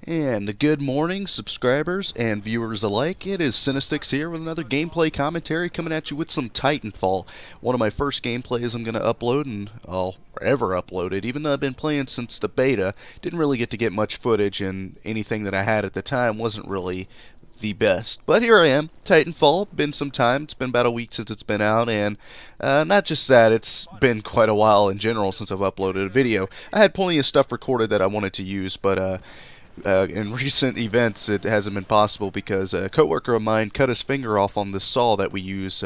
And good morning, subscribers and viewers alike. It is Cinestix here with another gameplay commentary coming at you with some Titanfall. One of my first gameplays I'm going to upload, and I'll ever upload it. Even though I've been playing since the beta, didn't really get to get much footage, and anything that I had at the time wasn't really the best. But here I am, Titanfall. Been some time. It's been about a week since it's been out, and not just that, it's been quite a while in general since I've uploaded a video. I had plenty of stuff recorded that I wanted to use, but in recent events, it hasn't been possible because a coworker of mine cut his finger off on this saw that we use.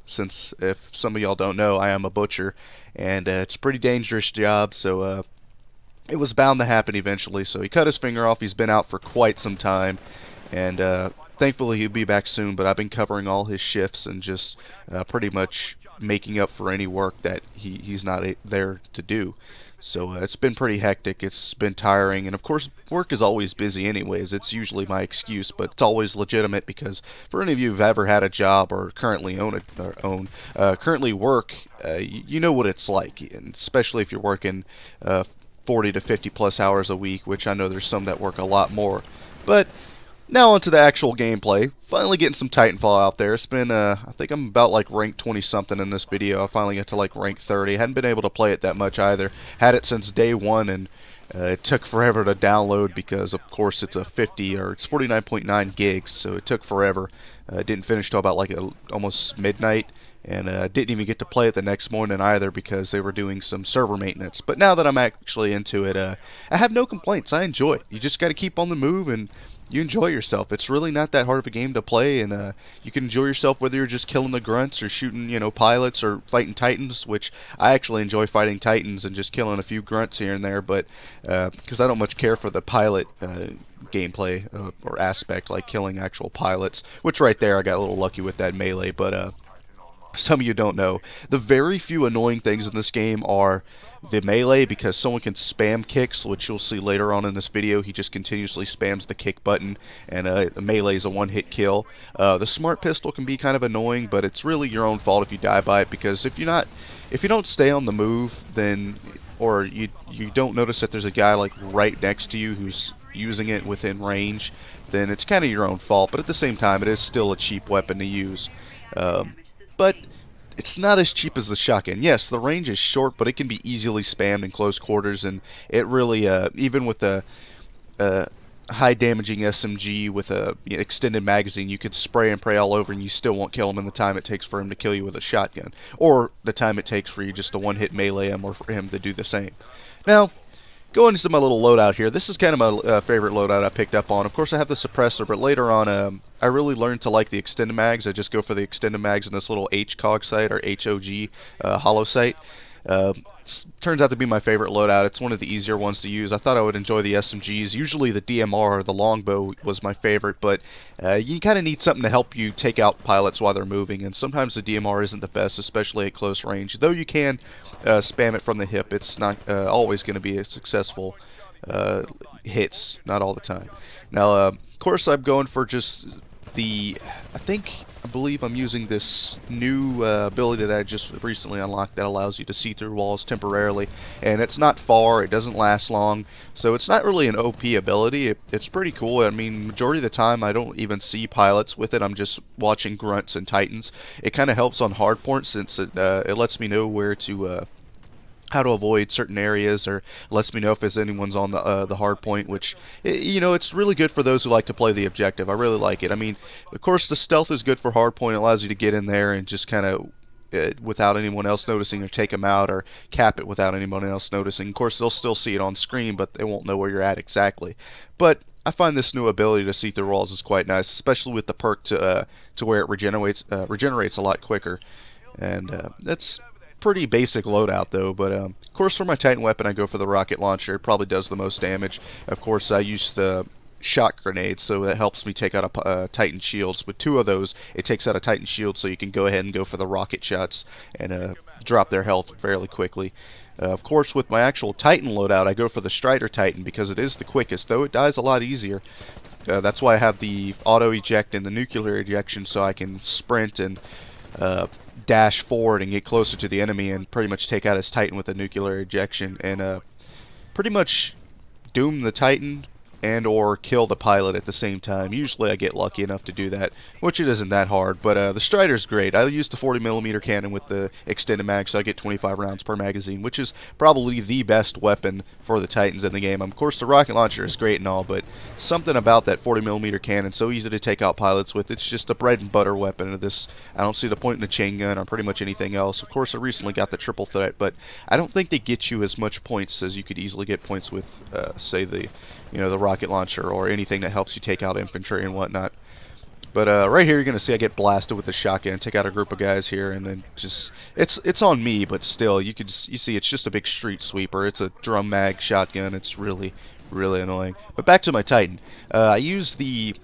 Since, if some of y'all don't know, I am a butcher, and it's a pretty dangerous job, so it was bound to happen eventually. So he cut his finger off. He's been out for quite some time, and thankfully he'll be back soon. But I've been covering all his shifts and just pretty much making up for any work that he's not there to do. So it's been pretty hectic. It's been tiring, and of course work is always busy anyways. It's usually my excuse, but it's always legitimate because for any of you who've ever had a job or currently currently work, you know what it's like, and especially if you're working 40 to 50 plus hours a week, which I know there's some that work a lot more. But now onto the actual gameplay. Finally getting some Titanfall out there. It's been, I think I'm about like rank 20 something in this video. I finally got to like rank 30. Hadn't been able to play it that much either. Had it since day one, and it took forever to download because of course it's a 49.9 gigs, so it took forever. Didn't finish till about like almost midnight, and didn't even get to play it the next morning either because they were doing some server maintenance. But now that I'm actually into it, I have no complaints. I enjoy it. You just got to keep on the move and you enjoy yourself. It's really not that hard of a game to play, and you can enjoy yourself whether you're just killing the grunts or shooting, pilots or fighting titans, which I actually enjoy fighting titans and just killing a few grunts here and there, but because I don't much care for the pilot gameplay or aspect, like killing actual pilots, which right there I got a little lucky with that melee. But some of you don't know, the very few annoying things in this game are the melee, because someone can spam kicks, which you'll see later on in this video. He just continuously spams the kick button, and the melee is a one-hit kill. The smart pistol can be kind of annoying, but it's really your own fault if you die by it, because if you don't stay on the move, then, or you don't notice that there's a guy like right next to you who's using it within range, then it's kind of your own fault. But at the same time, it is still a cheap weapon to use. But it's not as cheap as the shotgun. Yes, the range is short, but it can be easily spammed in close quarters, and it really, even with a high damaging SMG with a extended magazine, you could spray and pray all over and you still won't kill him in the time it takes for him to kill you with a shotgun, or the time it takes for you just to one-hit melee him, or for him to do the same. Now, going into my little loadout here, this is kind of my favorite loadout I picked up on. Of course I have the suppressor, but later on I really learned to like the extended mags. I just go for the extended mags in this little HCOG sight, or HOG hollow sight. Turns out to be my favorite loadout. It's one of the easier ones to use. I thought I would enjoy the SMGs. Usually the DMR, or the longbow, was my favorite, but you kind of need something to help you take out pilots while they're moving, and sometimes the DMR isn't the best, especially at close range. Though you can spam it from the hip, it's not always going to be a successful hits, not all the time. Now, of course, I'm going for just I believe I'm using this new ability that I just recently unlocked that allows you to see through walls temporarily, and it's not far, it doesn't last long, so it's not really an OP ability. It's pretty cool. I mean, majority of the time I don't even see pilots with it. I'm just watching grunts and titans. It kind of helps on Hardpoint, since it lets me know where to how to avoid certain areas, or lets me know if there's anyone's on the hard point, which, it's really good for those who like to play the objective. I really like it. I mean, of course the stealth is good for hard point. It allows you to get in there and just kind of without anyone else noticing, or take them out, or cap it without anyone else noticing. Of course they'll still see it on screen, but they won't know where you're at exactly. But I find this new ability to see through walls is quite nice, especially with the perk to where it regenerates a lot quicker, and that's pretty basic loadout though. But of course for my Titan weapon I go for the rocket launcher. It probably does the most damage. Of course I use the shock grenade, so that helps me take out a Titan shields. With two of those, it takes out a Titan shield, so you can go ahead and go for the rocket shots and drop their health fairly quickly. Of course with my actual Titan loadout I go for the Strider Titan because it is the quickest, though it dies a lot easier. That's why I have the auto eject and the nuclear ejection, so I can sprint and dash forward and get closer to the enemy and pretty much take out his Titan with a nuclear ejection, and pretty much doom the Titan and or kill the pilot at the same time. Usually I get lucky enough to do that, which it isn't that hard, but the Strider's great. I use the 40mm cannon with the extended mag, so I get 25 rounds per magazine, which is probably the best weapon for the Titans in the game. Of course, the rocket launcher is great and all, but something about that 40mm cannon, so easy to take out pilots with. It's just the bread and butter weapon of this. I don't see the point in the chain gun or pretty much anything else. Of course, I recently got the triple threat, but I don't think they get you as much points as you could easily get points with, say, the rocket launcher or anything that helps you take out infantry and whatnot. But right here, you're gonna see I get blasted with the shotgun, take out a group of guys here, and then just it's on me, but still, you see it's just a big street sweeper. It's a drum mag shotgun. It's really annoying. But back to my Titan. I use the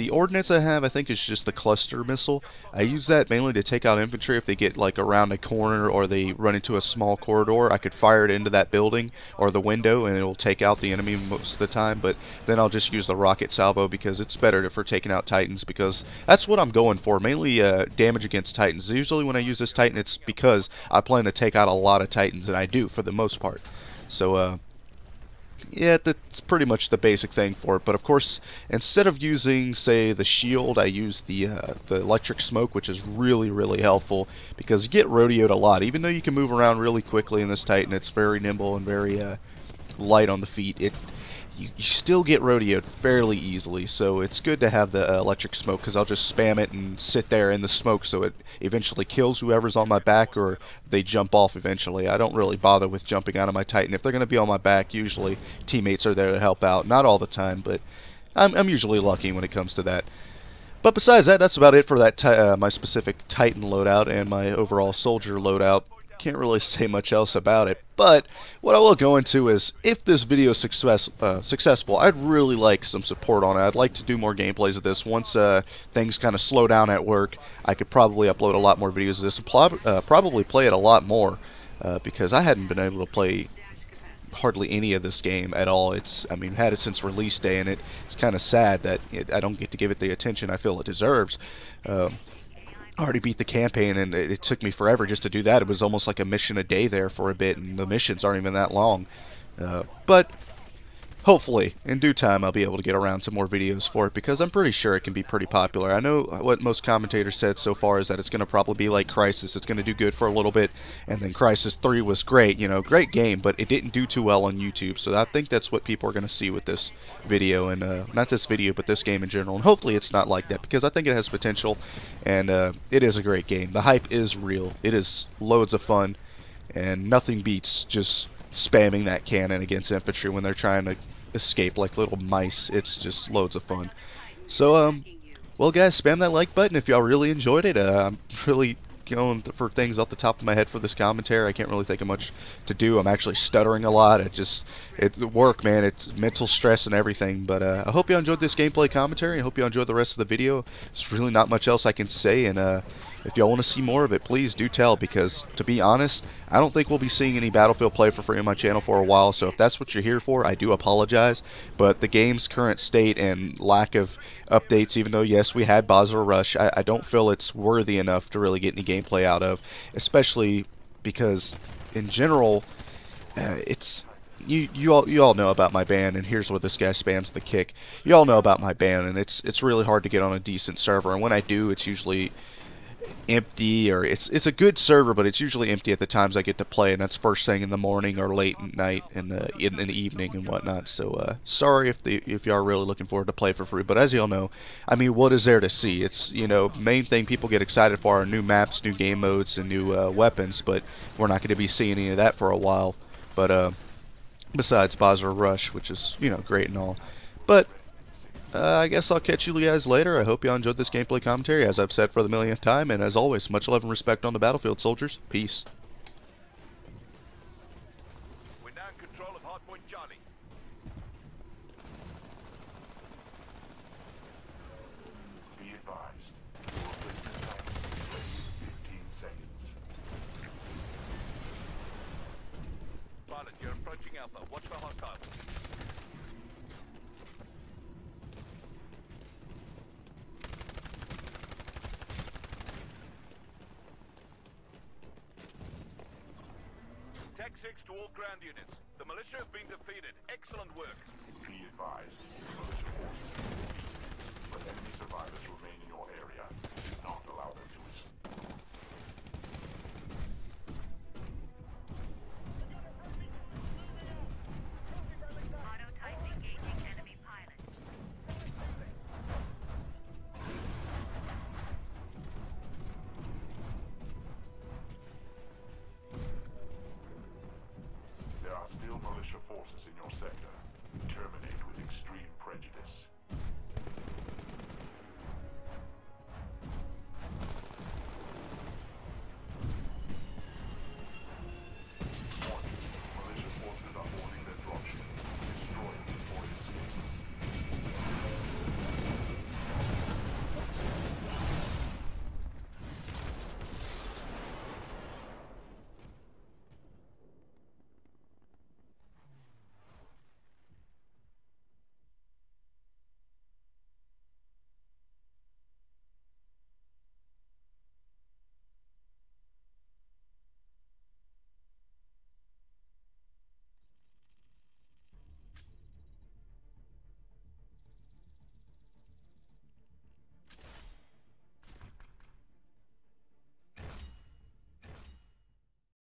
ordnance I have, I think, is just the cluster missile. I use that mainly to take out infantry if they get like around a corner or they run into a small corridor. I could fire it into that building or the window and it will take out the enemy most of the time, but then I'll just use the rocket salvo because it's better for taking out Titans, because that's what I'm going for, mainly damage against Titans. Usually when I use this Titan, it's because I plan to take out a lot of Titans, and I do for the most part. So yeah, that's pretty much the basic thing for it. But of course, instead of using, say, the shield, I use the electric smoke, which is really helpful because you get rodeoed a lot. Even though you can move around really quickly in this Titan, it's very nimble and very light on the feet. You still get rodeoed fairly easily, so it's good to have the electric smoke, because I'll just spam it and sit there in the smoke so it eventually kills whoever's on my back, or they jump off eventually. I don't really bother with jumping out of my Titan. If they're going to be on my back, usually teammates are there to help out. Not all the time, but I'm usually lucky when it comes to that. But besides that, that's about it for that my specific Titan loadout and my overall soldier loadout. Can't really say much else about it, but what I will go into is, if this video is successful, I'd really like some support on it. I'd like to do more gameplays of this. Once things kind of slow down at work, I could probably upload a lot more videos of this and probably play it a lot more, because I hadn't been able to play hardly any of this game at all. I mean, had it since release day, and it's kind of sad that I don't get to give it the attention I feel it deserves. I already beat the campaign, and it took me forever just to do that. It was almost like a mission a day there for a bit, and the missions aren't even that long. But hopefully, in due time, I'll be able to get around to more videos for it, because I'm pretty sure it can be pretty popular. I know what most commentators said so far is that it's going to probably be like Crysis. It's going to do good for a little bit, and then Crysis 3 was great, great game, but it didn't do too well on YouTube. So I think that's what people are going to see with this video, and not this video, but this game in general. And hopefully it's not like that, because I think it has potential, and it is a great game. The hype is real. It is loads of fun, and nothing beats just spamming that cannon against infantry when they're trying to escape like little mice. It's just loads of fun. So well guys, spam that like button if y'all really enjoyed it. I'm really going for things off the top of my head for this commentary. I can't really think of much to do. I'm actually stuttering a lot. It's work, man. It's mental stress and everything. But I hope you enjoyed this gameplay commentary. I hope you enjoyed the rest of the video. There's really not much else I can say, and if y'all want to see more of it, please do tell, because to be honest, I don't think we'll be seeing any Battlefield play for free on my channel for a while. So if that's what you're here for, I do apologize. But the game's current state and lack of updates, even though yes, we had Basra Rush, I don't feel it's worthy enough to really get any gameplay out of, especially because in general, it's you all know about my ban, and here's where this guy spams the kick. You all know about my ban, and it's really hard to get on a decent server, and when I do, it's usually empty, or it's a good server, but it's usually empty at the times I get to play, and that's first thing in the morning or late at night in the evening and whatnot. So sorry if y'all are really looking forward to play for free, but as y'all know, I mean, what is there to see? It's main thing people get excited for are new maps, new game modes, and new weapons, but we're not going to be seeing any of that for a while. But besides Basra Rush, which is great and all, but I guess I'll catch you guys later. I hope you all enjoyed this gameplay commentary, as I've said for the millionth time, and as always, much love and respect on the battlefield, soldiers. Peace. We're now in control of Hardpoint Charlie. Be advised. Your business time is 15 seconds. Pilot, you're approaching Alpha. Watch for hostiles. Tech 6 to all ground units. The militia have been defeated. Excellent work. Be advised. hostile militia forces in your sector.